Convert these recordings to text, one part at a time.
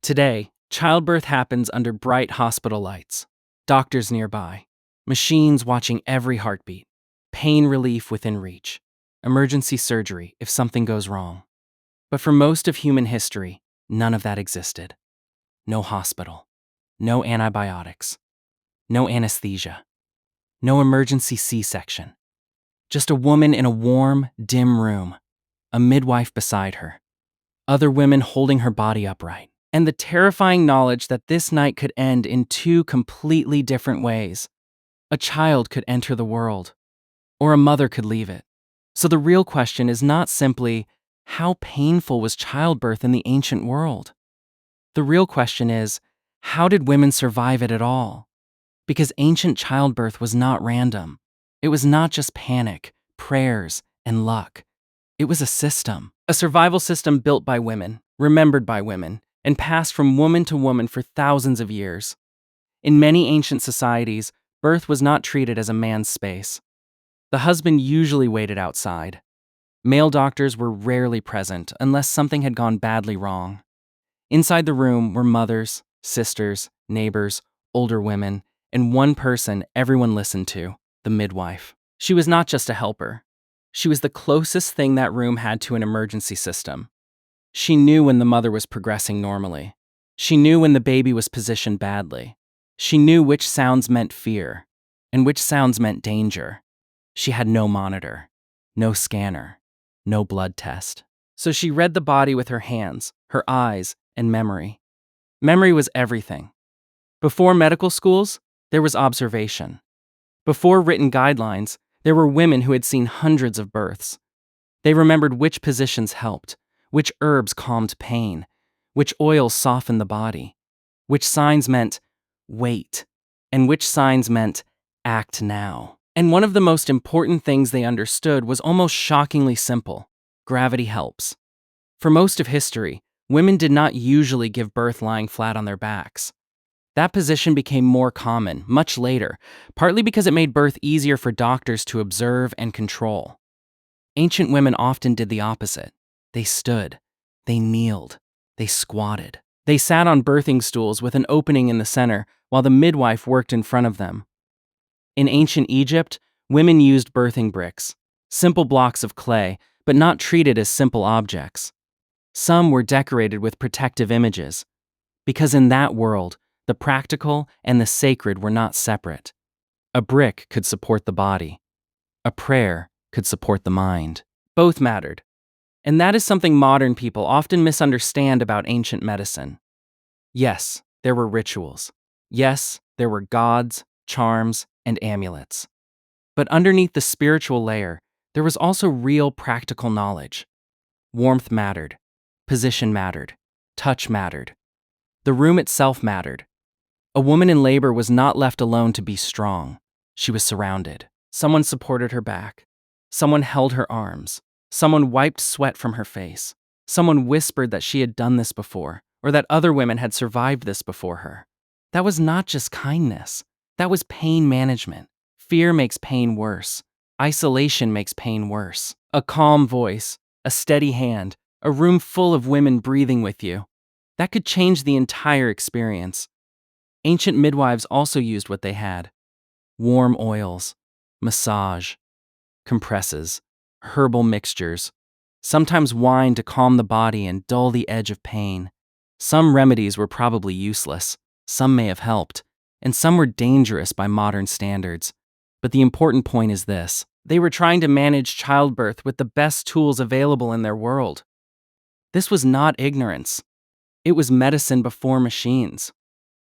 Today, childbirth happens under bright hospital lights, doctors nearby, machines watching every heartbeat, pain relief within reach, emergency surgery if something goes wrong. But for most of human history, none of that existed. No hospital, no antibiotics, no anesthesia, no emergency C-section. Just a woman in a warm, dim room, a midwife beside her, other women holding her body upright, and the terrifying knowledge that this night could end in two completely different ways. A child could enter the world, or a mother could leave it. So the real question is not simply, how painful was childbirth in the ancient world? The real question is, how did women survive it at all? Because ancient childbirth was not random. It was not just panic, prayers, and luck. It was a system. A survival system built by women, remembered by women, and passed from woman to woman for thousands of years. In many ancient societies, birth was not treated as a man's space. The husband usually waited outside. Male doctors were rarely present unless something had gone badly wrong. Inside the room were mothers, sisters, neighbors, older women, and one person everyone listened to, the midwife. She was not just a helper. She was the closest thing that room had to an emergency system. She knew when the mother was progressing normally. She knew when the baby was positioned badly. She knew which sounds meant fear and which sounds meant danger. She had no monitor, no scanner, no blood test. So she read the body with her hands, her eyes, and memory. Memory was everything. Before medical schools, there was observation. Before written guidelines, there were women who had seen hundreds of births. They remembered which positions helped, which herbs calmed pain, which oils softened the body, which signs meant wait, and which signs meant act now. And one of the most important things they understood was almost shockingly simple: gravity helps. For most of history, women did not usually give birth lying flat on their backs. That position became more common much later, partly because it made birth easier for doctors to observe and control. Ancient women often did the opposite. They stood, they kneeled, they squatted. They sat on birthing stools with an opening in the center while the midwife worked in front of them. In ancient Egypt, women used birthing bricks, simple blocks of clay, but not treated as simple objects. Some were decorated with protective images, because in that world, the practical and the sacred were not separate. A brick could support the body. A prayer could support the mind. Both mattered. And that is something modern people often misunderstand about ancient medicine. Yes, there were rituals. Yes, there were gods, charms, and amulets. But underneath the spiritual layer, there was also real practical knowledge. Warmth mattered. Position mattered. Touch mattered. The room itself mattered. A woman in labor was not left alone to be strong. She was surrounded. Someone supported her back. Someone held her arms. Someone wiped sweat from her face. Someone whispered that she had done this before, or that other women had survived this before her. That was not just kindness. That was pain management. Fear makes pain worse. Isolation makes pain worse. A calm voice, a steady hand, a room full of women breathing with you. That could change the entire experience. Ancient midwives also used what they had: warm oils, massage, compresses, herbal mixtures, sometimes wine to calm the body and dull the edge of pain. Some remedies were probably useless, some may have helped, and some were dangerous by modern standards. But the important point is this: they were trying to manage childbirth with the best tools available in their world. This was not ignorance. It was medicine before machines.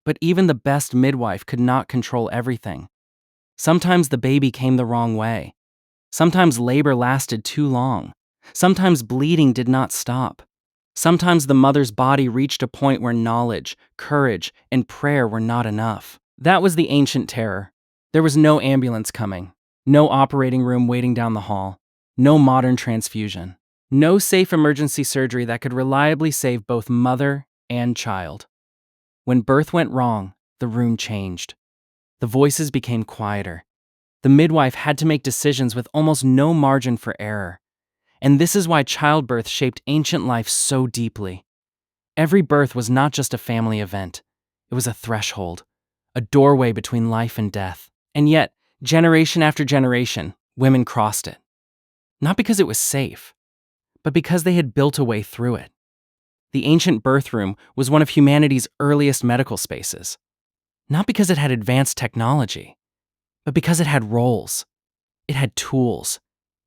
But even the best midwife could not control everything. Sometimes the baby came the wrong way. Sometimes labor lasted too long. Sometimes bleeding did not stop. Sometimes the mother's body reached a point where knowledge, courage, and prayer were not enough. That was the ancient terror. There was no ambulance coming, no operating room waiting down the hall, no modern transfusion, no safe emergency surgery that could reliably save both mother and child. When birth went wrong, the room changed. The voices became quieter. The midwife had to make decisions with almost no margin for error. And this is why childbirth shaped ancient life so deeply. Every birth was not just a family event, it was a threshold, a doorway between life and death. And yet, generation after generation, women crossed it. Not because it was safe, but because they had built a way through it. The ancient birth room was one of humanity's earliest medical spaces. Not because it had advanced technology, but because it had roles. It had tools.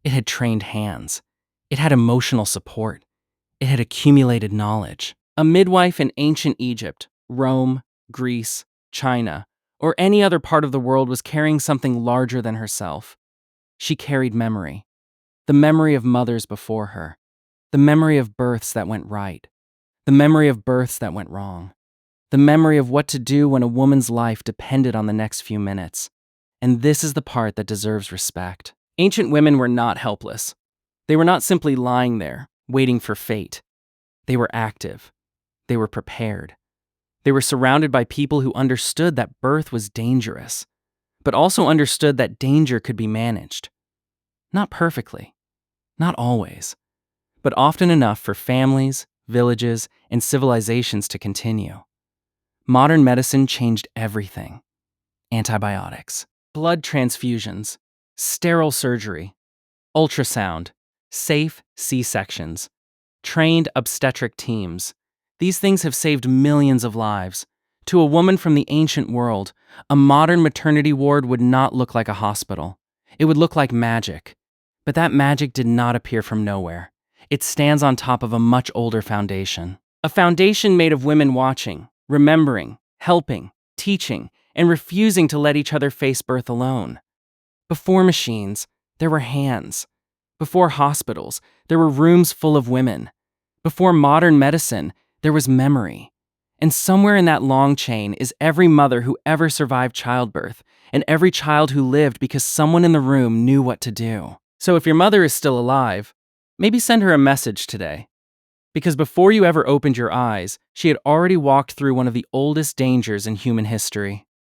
It had trained hands. It had emotional support. It had accumulated knowledge. A midwife in ancient Egypt, Rome, Greece, China, or any other part of the world was carrying something larger than herself. She carried memory. The memory of mothers before her. The memory of births that went right. The memory of births that went wrong. The memory of what to do when a woman's life depended on the next few minutes. And this is the part that deserves respect. Ancient women were not helpless. They were not simply lying there, waiting for fate. They were active. They were prepared. They were surrounded by people who understood that birth was dangerous, but also understood that danger could be managed. Not perfectly, not always, but often enough for families, villages, and civilizations to continue. Modern medicine changed everything. Antibiotics, blood transfusions, sterile surgery, ultrasound, safe C-sections, trained obstetric teams. These things have saved millions of lives. To a woman from the ancient world, a modern maternity ward would not look like a hospital. It would look like magic. But that magic did not appear from nowhere. It stands on top of a much older foundation. A foundation made of women watching, remembering, helping, teaching, and refusing to let each other face birth alone. Before machines, there were hands. Before hospitals, there were rooms full of women. Before modern medicine, there was memory. And somewhere in that long chain is every mother who ever survived childbirth, and every child who lived because someone in the room knew what to do. So if your mother is still alive, maybe send her a message today. Because before you ever opened your eyes, she had already walked through one of the oldest dangers in human history.